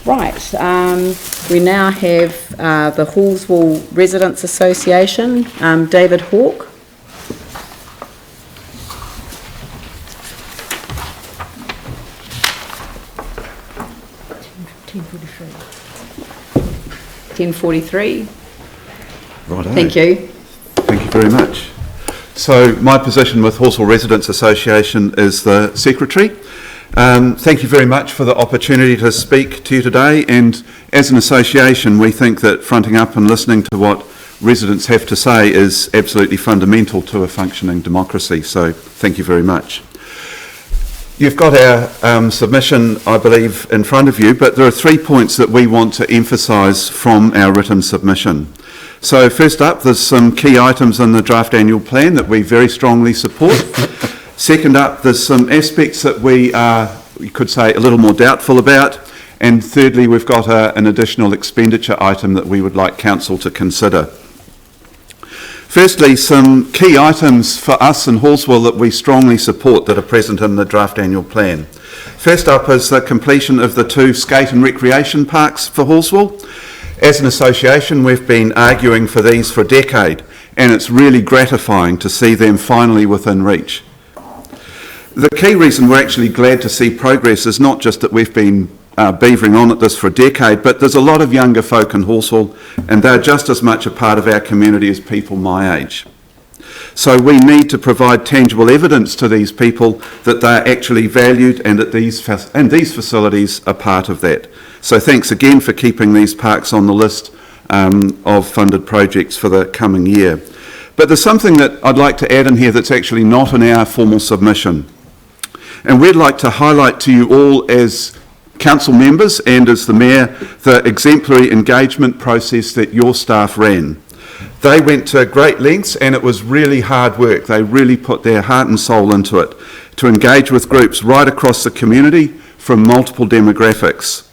Right, we now have the Halswell Residents Association, David Hawke. $10.43. Righto. Thank you. Thank you very much. So my position with Halswell Residents Association is the Secretary. Thank you very much for the opportunity to speak to you today, and as an association we think that fronting up and listening to what residents have to say is absolutely fundamental to a functioning democracy, so thank you very much. You've got our submission, I believe, in front of you, but there are 3 points that we want to emphasise from our written submission. So first up, there's some key items in the draft annual plan that we very strongly support. Second up, there's some aspects that we are, you could say, a little more doubtful about. And thirdly, we've got an additional expenditure item that we would like Council to consider. Firstly, some key items for us in Halswell that we strongly support that are present in the draft annual plan. First up is the completion of the 2 skate and recreation parks for Halswell. As an association, we've been arguing for these for a decade, and it's really gratifying to see them finally within reach. The key reason we're actually glad to see progress is not just that we've been beavering on at this for a decade, but there's a lot of younger folk in Halswell, and they're just as much a part of our community as people my age. So we need to provide tangible evidence to these people that they're actually valued and that these facilities are part of that. So thanks again for keeping these parks on the list of funded projects for the coming year. But there's something that I'd like to add in here that's actually not in our formal submission. And we'd like to highlight to you all as council members and as the Mayor the exemplary engagement process that your staff ran. They went to great lengths and it was really hard work. They really put their heart and soul into it to engage with groups right across the community from multiple demographics.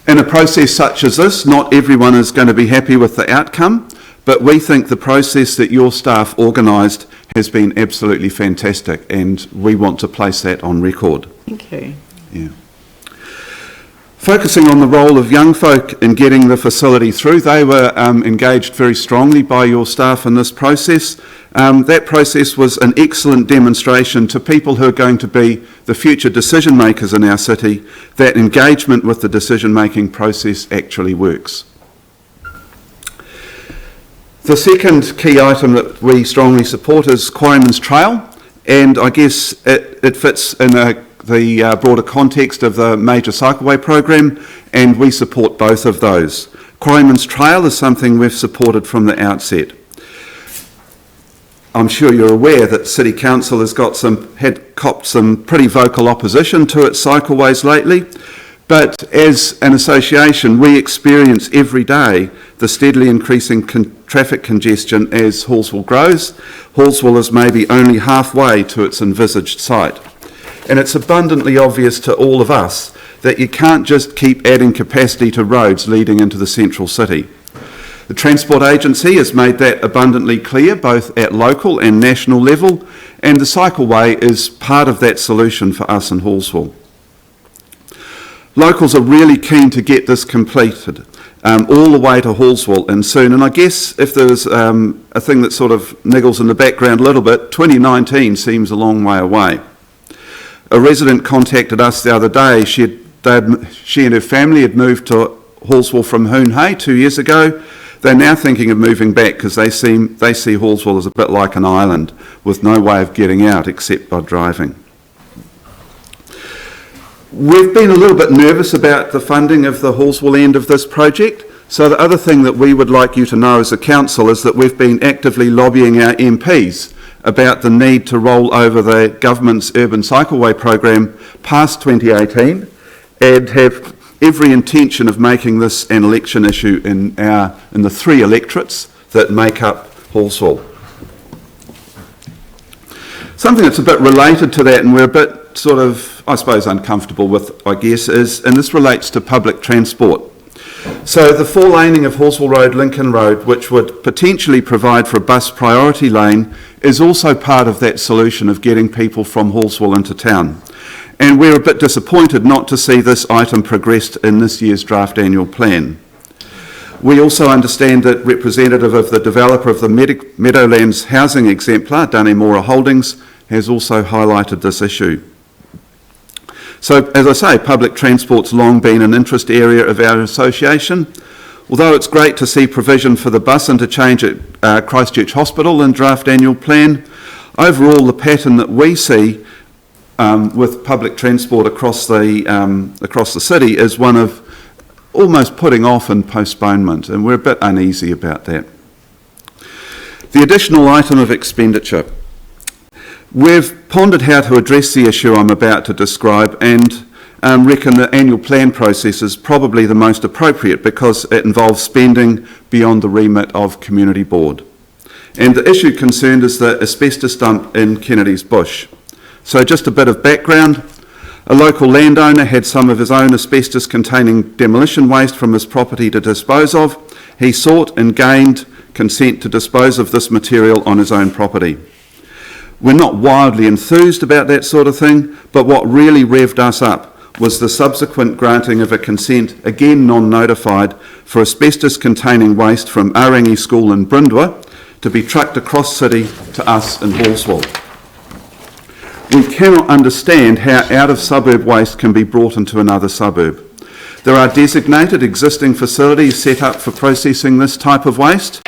In a process such as this, not everyone is going to be happy with the outcome, but we think the process that your staff organised has been absolutely fantastic, and we want to place that on record. Thank you. Yeah. Focusing on the role of young folk in getting the facility through, they were engaged very strongly by your staff in this process. That process was an excellent demonstration to people who are going to be the future decision makers in our city that engagement with the decision making process actually works. The second key item that we strongly support is Quarryman's Trail, and I guess it fits in the broader context of the major cycleway program, and we support both of those. Quarryman's Trail is something we've supported from the outset. I'm sure you're aware that City Council has had copped some pretty vocal opposition to its cycleways lately, but as an association we experience every day the steadily increasing traffic congestion as Halswell grows. Halswell is maybe only halfway to its envisaged site. And it's abundantly obvious to all of us that you can't just keep adding capacity to roads leading into the central city. The Transport Agency has made that abundantly clear both at local and national level, and the cycleway is part of that solution for us in Halswell. Locals are really keen to get this completed all the way to Halswell and soon, and I guess if there's a thing that sort of niggles in the background a little bit, 2019 seems a long way away. A resident contacted us the other day. She and her family had moved to Halswell from Hoonhay 2 years ago. They're now thinking of moving back because they see Halswell as a bit like an island with no way of getting out except by driving. We've been a little bit nervous about the funding of the Halswell end of this project. So the other thing that we would like you to know as a council is that we've been actively lobbying our MPs about the need to roll over the government's urban cycleway program past 2018 and have every intention of making this an election issue in the 3 electorates that make up Halswell. Something that's a bit related to that and we're a bit sort of, I suppose, uncomfortable with, I guess, and this relates to public transport. So the 4-laning of Halswell Road, Lincoln Road, which would potentially provide for a bus priority lane, is also part of that solution of getting people from Halswell into town. And we're a bit disappointed not to see this item progressed in this year's draft annual plan. We also understand that representative of the developer of the Meadowlands housing exemplar, Dunnemora Holdings, has also highlighted this issue. So, as I say, public transport's long been an interest area of our association. Although it's great to see provision for the bus interchange at Christchurch Hospital in draft annual plan, overall the pattern that we see with public transport across the city is one of almost putting off and postponement, and we're a bit uneasy about that. The additional item of expenditure. We've pondered how to address the issue I'm about to describe and reckon the annual plan process is probably the most appropriate because it involves spending beyond the remit of Community Board. And the issue concerned is the asbestos dump in Kennedy's Bush. So just a bit of background. A local landowner had some of his own asbestos containing demolition waste from his property to dispose of. He sought and gained consent to dispose of this material on his own property. We're not wildly enthused about that sort of thing, but what really revved us up was the subsequent granting of a consent, again non-notified, for asbestos containing waste from Arangi School in Brindwa to be trucked across city to us in Halswell. We cannot understand how out-of-suburb waste can be brought into another suburb. There are designated existing facilities set up for processing this type of waste.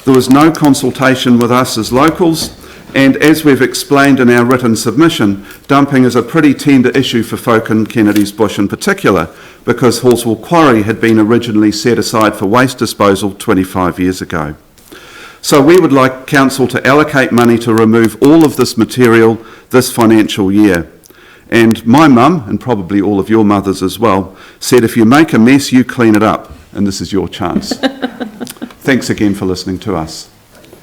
There was no consultation with us as locals, and as we've explained in our written submission, dumping is a pretty tender issue for folk in Kennedy's Bush in particular, because Halswell Quarry had been originally set aside for waste disposal 25 years ago. So we would like Council to allocate money to remove all of this material this financial year. And my mum, and probably all of your mothers as well, said if you make a mess, you clean it up, and this is your chance. Thanks again for listening to us.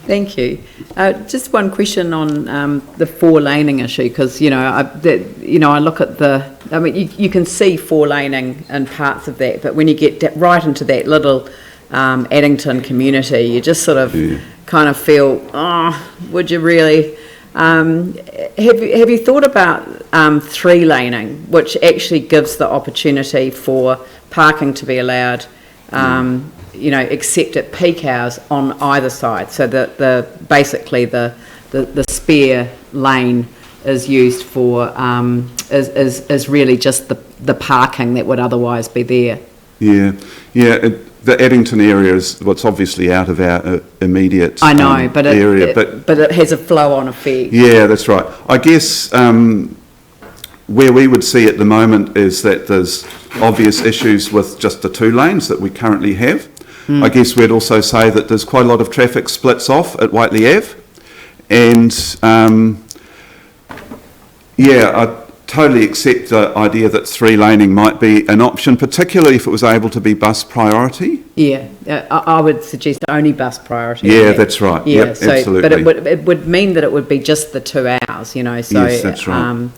Thank you. Just one question on the four-laning issue, because I look at you can see four-laning in parts of that, but when you get right into that little Addington community, you just sort of kind of feel, would you really? Have you thought about three-laning, which actually gives the opportunity for parking to be allowed? Except at peak hours on either side, so that basically the spare lane is used for is really just the parking that would otherwise be there. The Addington area is what's obviously out of our immediate but area, but it has a flow-on effect. Yeah, that's right. I guess where we would see at the moment is that there's obvious issues with just the two lanes that we currently have. I guess we'd also say that there's quite a lot of traffic splits off at Whiteley Ave, and I totally accept the idea that three-laning might be an option, particularly if it was able to be bus priority. Yeah, I would suggest only bus priority. Yeah, that's right. Yeah, yep, absolutely. But it would mean that it would be just the 2 hours, so yes, that's right.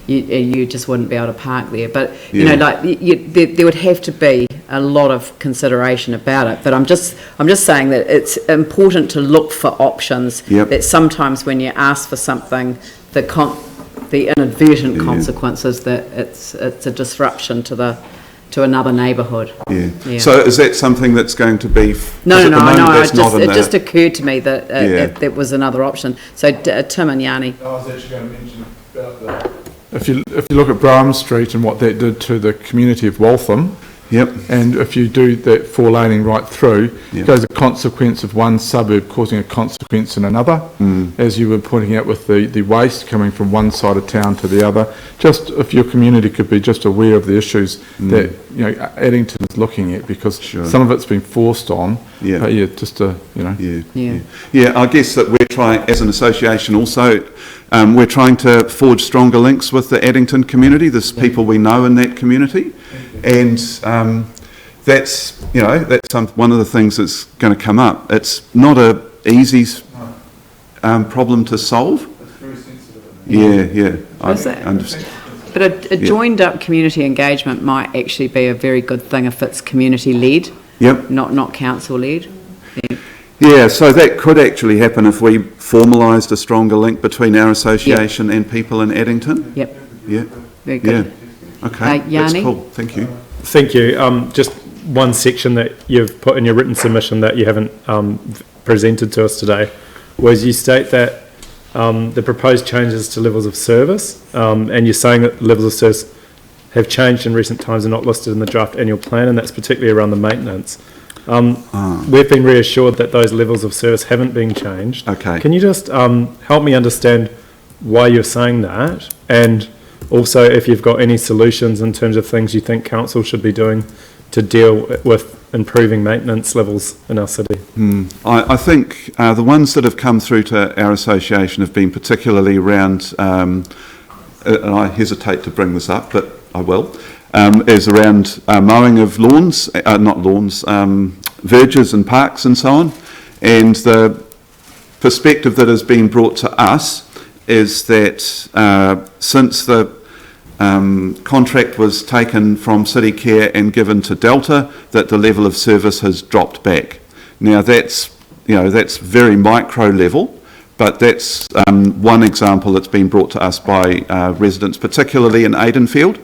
You just wouldn't be able to park there. But, there would have to be a lot of consideration about it. But I'm just saying that it's important to look for options. Yep. That sometimes when you ask for something, the inadvertent consequences that it's a disruption to another neighbourhood. Yeah. So is that something that's going to be? No. It just occurred to me that that was another option. So Tim and Yanni. I was actually going to mention about that. If you look at Braham Street and what that did to the community of Waltham. Yep. And if you do that four-laning right through, it goes a consequence of one suburb causing a consequence in another, as you were pointing out with the waste coming from one side of town to the other. Just if your community could be just aware of the issues that Addington is looking at, because some of it's been forced on. Yeah. But I guess that we're trying, as an association also, we're trying to forge stronger links with the Addington community. There's people we know in that community. And that's one of the things that's going to come up. It's not an easy problem to solve. It's very sensitive. I understand. But a joined-up community engagement might actually be a very good thing if it's community-led, not council-led. Yeah, so that could actually happen if we formalised a stronger link between our association and people in Addington. Yep. Yeah. Very good. Yeah. Okay, that's Yanni? cool. Thank you. Thank you. Just one section that you've put in your written submission that you haven't presented to us today was you state that the proposed changes to levels of service, and you're saying that levels of service have changed in recent times and not listed in the draft annual plan, and that's particularly around the maintenance. We've been reassured that those levels of service haven't been changed. Okay. Can you just help me understand why you're saying that, and also if you've got any solutions in terms of things you think council should be doing to deal with improving maintenance levels in our city? I think the ones that have come through to our association have been particularly around, and I hesitate to bring this up, but I will, is around mowing of lawns, not lawns, verges and parks and so on. And the perspective that has been brought to us is that since the contract was taken from City Care and given to Delta, that the level of service has dropped back. Now that's very micro level, but that's one example that's been brought to us by residents, particularly in Aidenfield.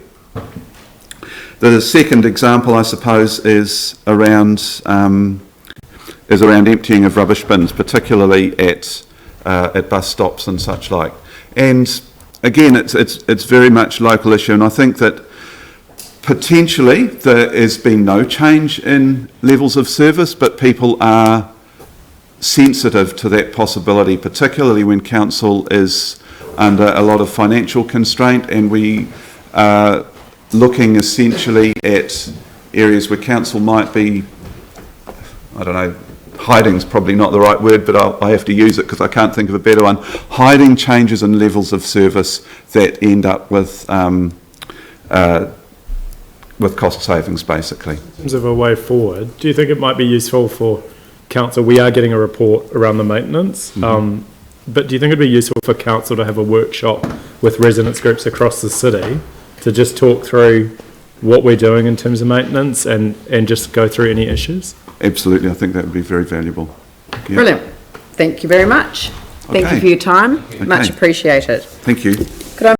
The second example, I suppose, is around emptying of rubbish bins, particularly at bus stops and such like. And again, it's very much local issue, and I think that potentially there has been no change in levels of service, but people are sensitive to that possibility, particularly when council is under a lot of financial constraint, and we are looking essentially at areas where council might be, I don't know, hiding's probably not the right word, but I have to use it because I can't think of a better one, hiding changes in levels of service that end up with cost savings, basically. In terms of a way forward, do you think it might be useful for council? We are getting a report around the maintenance, but do you think it'd be useful for council to have a workshop with residents groups across the city to just talk through what we're doing in terms of maintenance and just go through any issues? Absolutely, I think that would be very valuable. Yeah. Brilliant. Thank you very much. Thank you for your time. Much appreciated. Thank you.